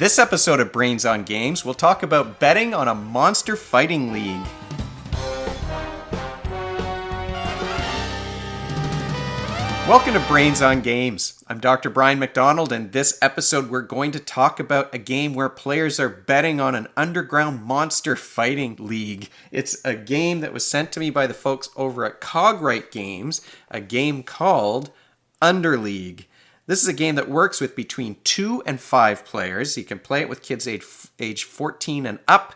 This episode of Brains on Games, we'll talk about betting on a monster fighting league. Welcome to Brains on Games. I'm Dr. Brian McDonald, and this episode we're going to talk about a game where players are betting on an underground monster fighting league. It's a game that was sent to me by the folks over at Cogwright Games, a game called Underleague. This is a game that works with between 2 and 5 players. You can play it with kids age 14 and up,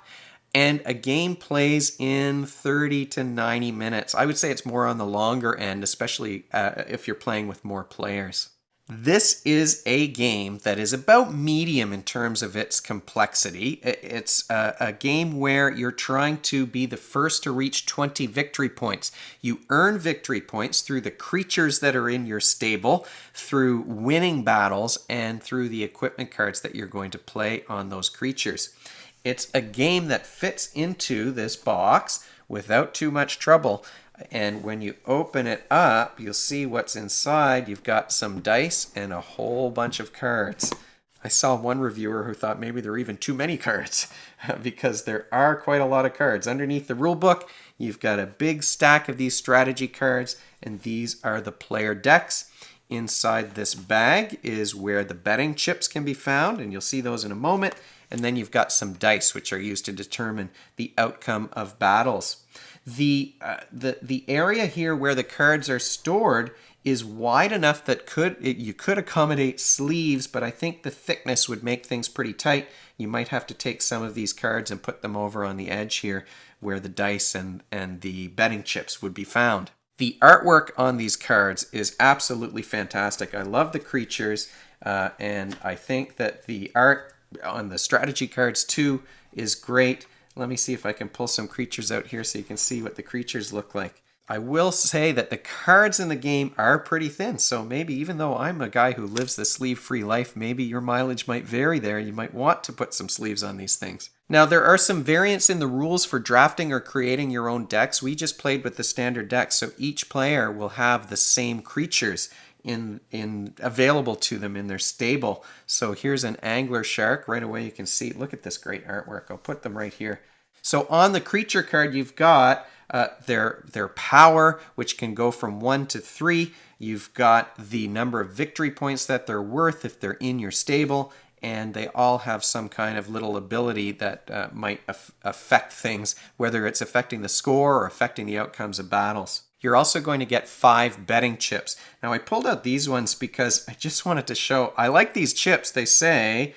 and a game plays in 30 to 90 minutes. I would say it's more on the longer end, especially if you're playing with more players. This is a game that is about medium in terms of its complexity. It's a game where you're trying to be the first to reach 20 victory points. You earn victory points through the creatures that are in your stable, through winning battles, and through the equipment cards that you're going to play on those creatures. It's a game that fits into this box without too much trouble. And when you open it up, you'll see what's inside. You've got some dice and a whole bunch of cards. I saw one reviewer who thought maybe there are even too many cards because there are quite a lot of cards. Underneath the rule book, you've got a big stack of these strategy cards, and these are the player decks. Inside this bag is where the betting chips can be found, and you'll see those in a moment. And then you've got some dice, which are used to determine the outcome of battles. The area here where the cards are stored is wide enough that you could accommodate sleeves, but I think the thickness would make things pretty tight. You might have to take some of these cards and put them over on the edge here where the dice and the betting chips would be found. The artwork on these cards is absolutely fantastic. I love the creatures, and I think that the art on the strategy cards too is great. Let me see if I can pull some creatures out here so you can see what the creatures look like. I will say that the cards in the game are pretty thin, so maybe even though I'm a guy who lives the sleeve-free life, maybe your mileage might vary there. You might want to put some sleeves on these things. Now, there are some variants in the rules for drafting or creating your own decks. We just played with the standard deck, so each player will have the same creatures in available to them in their stable. So here's an angler shark. Right away you can see, look at this great artwork. I'll put them right here. So on the creature card you've got their power, which can go from 1 to 3. You've got the number of victory points that they're worth if they're in your stable, and they all have some kind of little ability that might affect things, whether it's affecting the score or affecting the outcomes of battles. You're also going to get 5 betting chips. Now, I pulled out these ones because I just wanted to show, I like these chips. They say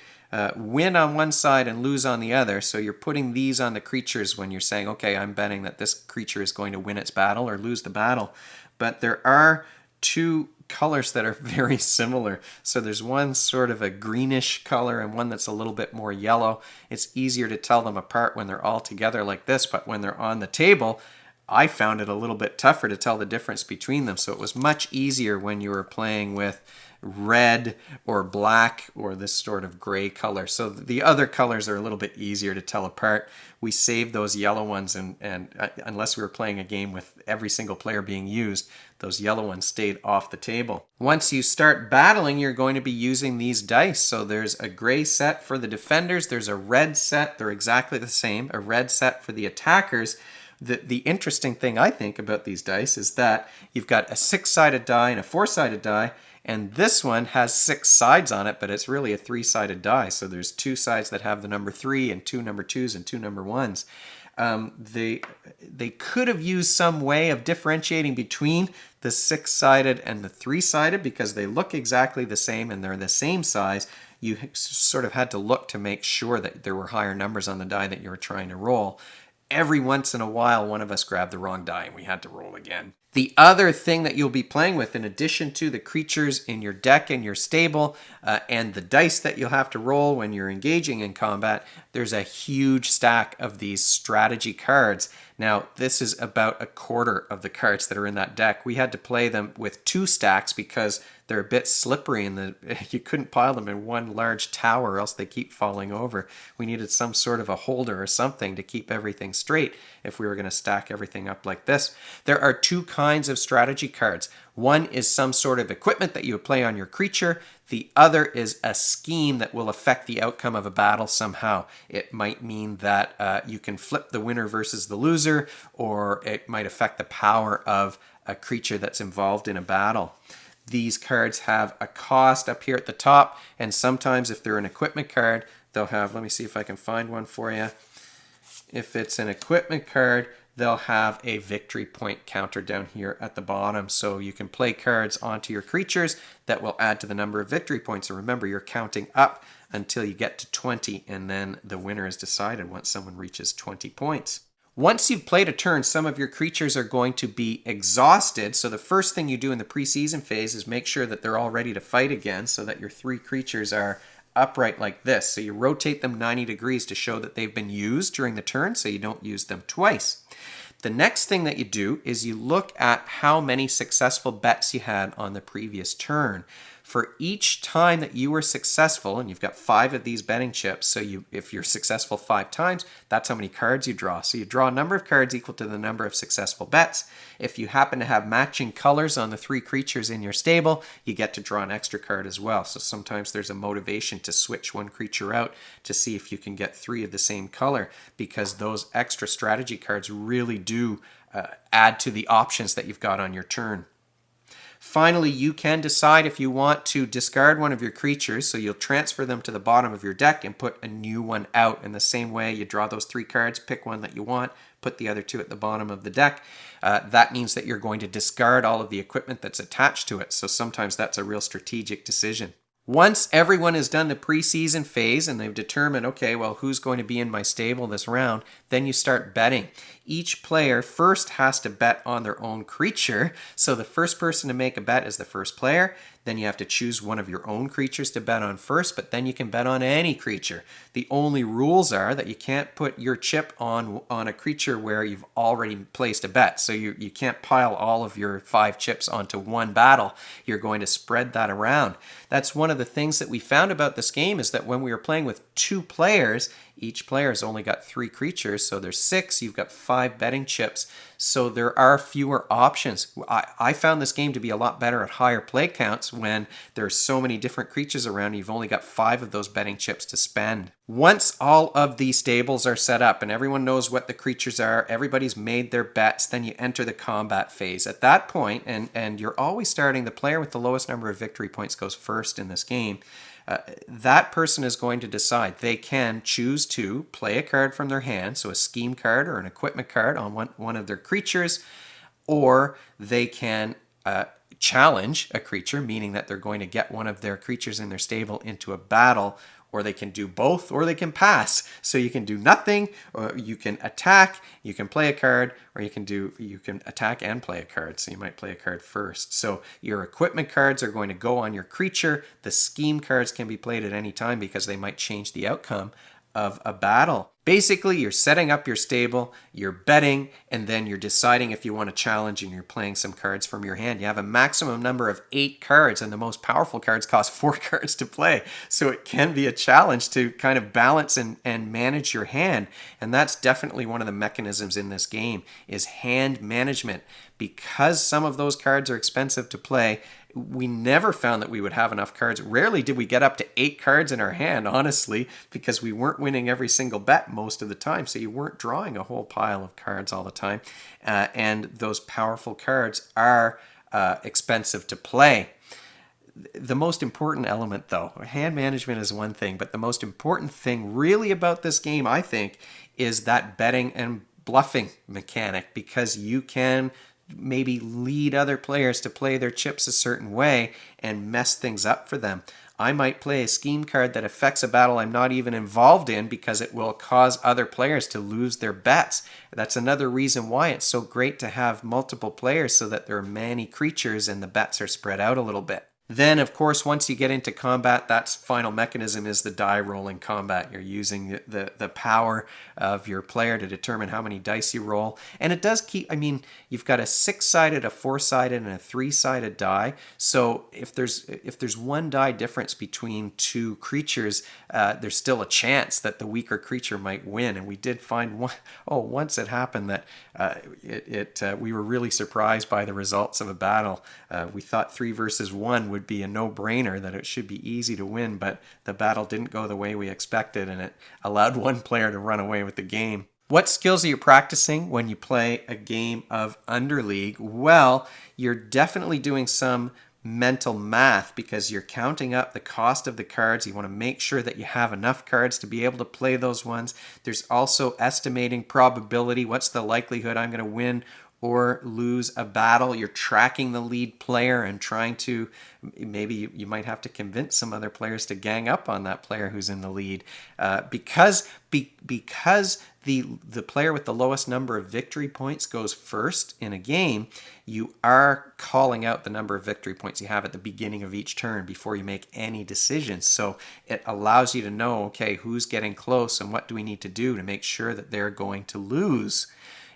win on one side and lose on the other. So you're putting these on the creatures when you're saying, okay, I'm betting that this creature is going to win its battle or lose the battle. But there are 2 colors that are very similar. So there's one sort of a greenish color and one that's a little bit more yellow. It's easier to tell them apart when they're all together like this, but when they're on the table, I found it a little bit tougher to tell the difference between them. So it was much easier when you were playing with red or black or this sort of gray color. So the other colors are a little bit easier to tell apart. We saved those yellow ones, and unless we were playing a game with every single player being used, those yellow ones stayed off the table. Once you start battling, you're going to be using these dice. So there's a gray set for the defenders. There's a red set. They're exactly the same. A red set for the attackers. The interesting thing I think about these dice is that you've got a 6-sided die and a 4-sided die, and this one has 6 sides on it, but it's really a 3-sided die. So there's 2 sides that have the number 3 and 2 number 2s and 2 number 1s. They could have used some way of differentiating between the 6-sided and the 3-sided because they look exactly the same and they're the same size. You sort of had to look to make sure that there were higher numbers on the die that you were trying to roll. Every once in a while, one of us grabbed the wrong die and we had to roll again. The other thing that you'll be playing with, in addition to the creatures in your deck and your stable, and the dice that you'll have to roll when you're engaging in combat, there's a huge stack of these strategy cards. Now, this is about a quarter of the cards that are in that deck. We had to play them with 2 stacks because they're a bit slippery and you couldn't pile them in one large tower or else they keep falling over. We needed some sort of a holder or something to keep everything straight if we were going to stack everything up like this. There are 2 kinds of strategy cards. One is some sort of equipment that you would play on your creature. The other is a scheme that will affect the outcome of a battle somehow. It might mean that you can flip the winner versus the loser, or it might affect the power of a creature that's involved in a battle. These cards have a cost up here at the top, and sometimes if they're an equipment card, they'll have, let me see if I can find one for you. If it's an equipment card, they'll have a victory point counter down here at the bottom. So you can play cards onto your creatures that will add to the number of victory points. And remember, you're counting up until you get to 20, and then the winner is decided once someone reaches 20 points. Once you've played a turn, some of your creatures are going to be exhausted. So the first thing you do in the preseason phase is make sure that they're all ready to fight again, so that your 3 creatures are upright like this. So you rotate them 90 degrees to show that they've been used during the turn, so you don't use them twice. The next thing that you do is you look at how many successful bets you had on the previous turn. For each time that you were successful, and you've got 5 of these betting chips, so if you're successful 5 times, that's how many cards you draw. So you draw a number of cards equal to the number of successful bets. If you happen to have matching colors on the 3 creatures in your stable, you get to draw an extra card as well. So sometimes there's a motivation to switch one creature out to see if you can get 3 of the same color, because those extra strategy cards really do add to the options that you've got on your turn. Finally, you can decide if you want to discard one of your creatures, so you'll transfer them to the bottom of your deck and put a new one out. In the same way, you draw those 3 cards, pick one that you want, put the other 2 at the bottom of the deck. That means that you're going to discard all of the equipment that's attached to it, so sometimes that's a real strategic decision. Once everyone has done the preseason phase and they've determined, okay, well, who's going to be in my stable this round, then you start betting. Each player first has to bet on their own creature. So the first person to make a bet is the first player. Then you have to choose one of your own creatures to bet on first, but then you can bet on any creature. The only rules are that you can't put your chip on a creature where you've already placed a bet. So you can't pile all of your 5 chips onto one battle. You're going to spread that around. That's one of the things that we found about this game, is that when we were playing with 2 players, each player has only got 3 creatures, so there's 6. You've got 5 betting chips, so there are fewer options. I found this game to be a lot better at higher play counts when there's so many different creatures around. You've only got 5 of those betting chips to spend. Once all of these stables are set up and everyone knows what the creatures are, everybody's made their bets, then you enter the combat phase. At that point, and you're always starting, the player with the lowest number of victory points goes first in this game. That person is going to decide. They can choose to play a card from their hand, so a scheme card or an equipment card on one of their creatures, or they can challenge a creature, meaning that they're going to get one of their creatures in their stable into a battle, or they can do both, or they can pass. So you can do nothing, or you can attack, you can play a card, or you can attack and play a card. So you might play a card first. So your equipment cards are going to go on your creature. The scheme cards can be played at any time because they might change the outcome of a battle. Basically, you're setting up your stable, you're betting, and then you're deciding if you want to challenge, and you're playing some cards from your hand. You have a maximum number of 8 cards, and the most powerful cards cost 4 cards to play. So it can be a challenge to kind of balance and manage your hand. And that's definitely one of the mechanisms in this game, is hand management. Because some of those cards are expensive to play, we never found that we would have enough cards. Rarely did we get up to 8 cards in our hand, honestly, because we weren't winning every single bet most of the time. So you weren't drawing a whole pile of cards all the time. And those powerful cards are expensive to play. The most important element, though, hand management is one thing, but the most important thing really about this game, I think, is that betting and bluffing mechanic, because you can maybe lead other players to play their chips a certain way and mess things up for them. I might play a scheme card that affects a battle I'm not even involved in because it will cause other players to lose their bets. That's another reason why it's so great to have multiple players, so that there are many creatures and the bets are spread out a little bit. Then, of course, once you get into combat, that final mechanism is the die rolling combat. You're using the power of your player to determine how many dice you roll. And it does keep, I mean, you've got a 6-sided, a 4-sided, and a 3-sided die. So if there's one die difference between two creatures, there's still a chance that the weaker creature might win. And we did find once it happened that we were really surprised by the results of a battle. We thought 3 versus 1 would be a no-brainer, that it should be easy to win, but the battle didn't go the way we expected, and it allowed one player to run away with the game. What skills are you practicing when you play a game of Underleague? Well, you're definitely doing some mental math, because you're counting up the cost of the cards. You want to make sure that you have enough cards to be able to play those ones. There's also estimating probability. What's the likelihood I'm going to win or lose a battle? You're tracking the lead player and trying to, maybe you might have to convince some other players to gang up on that player who's in the lead. Because the player with the lowest number of victory points goes first in a game, you are calling out the number of victory points you have at the beginning of each turn before you make any decisions. So it allows you to know, okay, who's getting close and what do we need to do to make sure that they're going to lose.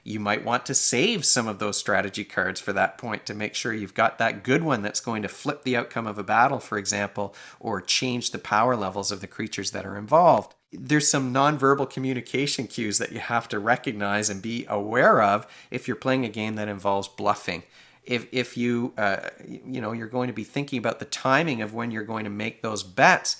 You might want to save some of those strategy cards for that point to make sure you've got that good one that's going to flip the outcome of a battle, for example, or change the power levels of the creatures that are involved. There's some nonverbal communication cues that you have to recognize and be aware of if you're playing a game that involves bluffing. If you, you're going to be thinking about the timing of when you're going to make those bets,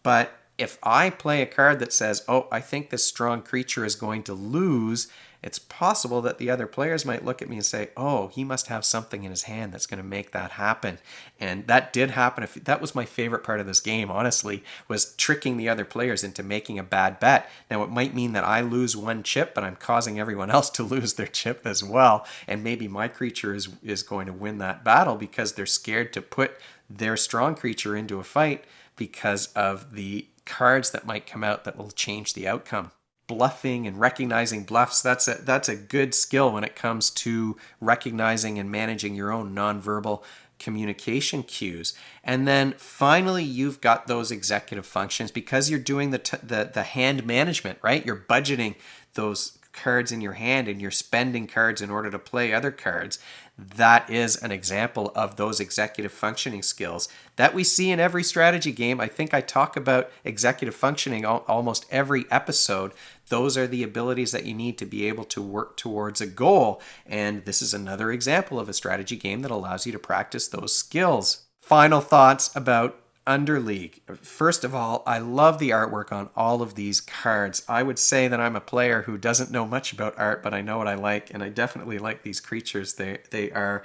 but if I play a card that says, oh, I think this strong creature is going to lose, it's possible that the other players might look at me and say, oh, he must have something in his hand that's going to make that happen. And that did happen. That was my favorite part of this game, honestly, was tricking the other players into making a bad bet. Now, it might mean that I lose one chip, but I'm causing everyone else to lose their chip as well. And maybe my creature is going to win that battle because they're scared to put their strong creature into a fight because of the cards that might come out that will change the outcome. Bluffing and recognizing bluffs, that's a good skill when it comes to recognizing and managing your own nonverbal communication cues. And then finally, you've got those executive functions because you're doing the hand management, right? You're budgeting those cards in your hand and you're spending cards in order to play other cards. That is an example of those executive functioning skills that we see in every strategy game. I think I talk about executive functioning almost every episode. Those are the abilities that you need to be able to work towards a goal. And this is another example of a strategy game that allows you to practice those skills. Final thoughts about Underleague. First of all, I love the artwork on all of these cards. I would say that I'm a player who doesn't know much about art, but I know what I like, and I definitely like these creatures. They are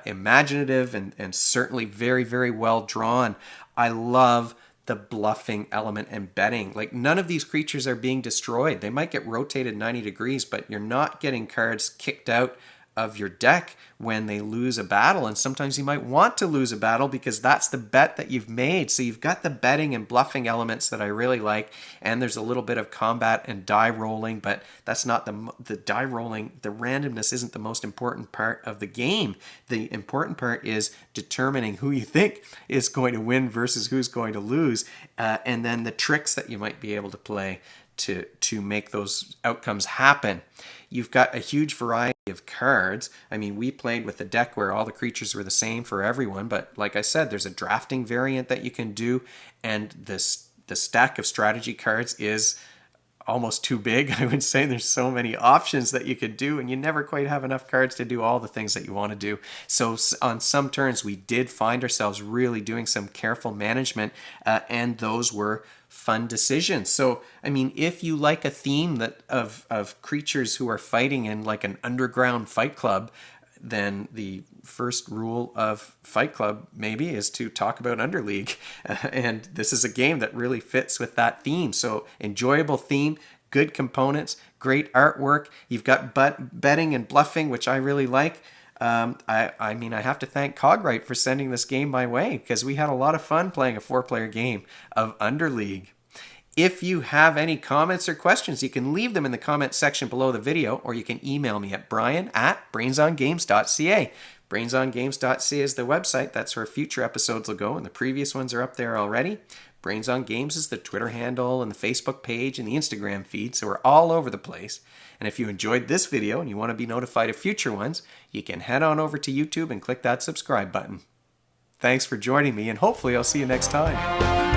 imaginative and certainly very, very well drawn. I love the bluffing element and betting. Like, none of these creatures are being destroyed. They might get rotated 90 degrees, but you're not getting cards kicked out of your deck when they lose a battle. And sometimes you might want to lose a battle because that's the bet that you've made. So you've got the betting and bluffing elements that I really like. And there's a little bit of combat and die rolling, but that's not the die rolling. The randomness isn't the most important part of the game. The important part is determining who you think is going to win versus who's going to lose. And then the tricks that you might be able to play to make those outcomes happen. You've got a huge variety of cards. I mean, we played with a deck where all the creatures were the same for everyone, but like I said, there's a drafting variant that you can do, and the stack of strategy cards is almost too big. I would say there's so many options that you could do, and you never quite have enough cards to do all the things that you want to do. So on some turns, we did find ourselves really doing some careful management, and those were fun decisions. So, I mean, if you like a theme that of creatures who are fighting in like an underground fight club, then the first rule of Fight Club maybe is to talk about Underleague. And this is a game that really fits with that theme. So enjoyable theme, good components, great artwork. You've got betting and bluffing, which I really like. I mean, I have to thank Cogwright for sending this game my way because we had a lot of fun playing a 4-player game of Underleague. If you have any comments or questions, you can leave them in the comment section below the video, or you can email me at brian@brainsongames.ca. Brainsongames.ca is the website. That's where future episodes will go, and the previous ones are up there already. Brains on Games is the Twitter handle and the Facebook page and the Instagram feed, so we're all over the place. And if you enjoyed this video and you want to be notified of future ones, you can head on over to YouTube and click that subscribe button. Thanks for joining me, and hopefully I'll see you next time.